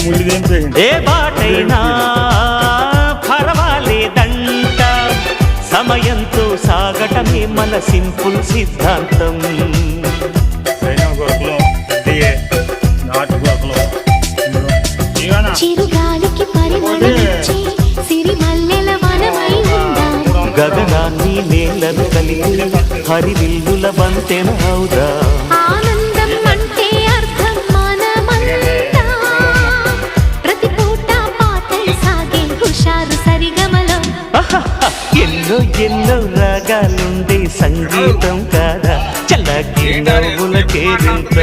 ఏ బాటైనా పర్వాలేదంట, సమయంతో సాగటమే మన సింపుల్ సిద్ధాంతం. చిరుగాలికి పరిమళించే సిరిమల్లెల వనమై ఉందా, గగనాన్ని నేలను కలిగి హరివిల్లుల బంతెన అవుదా. ఆనందం అంటే అర్థం మనమంతా, ప్రతి పూట పాటలు సాగే హుషారు సరిగమలో. ఎన్నో ఎన్నో రాగాలుండే సంగీతం కాదా, చల్లకి నవ్వుల కేరింత.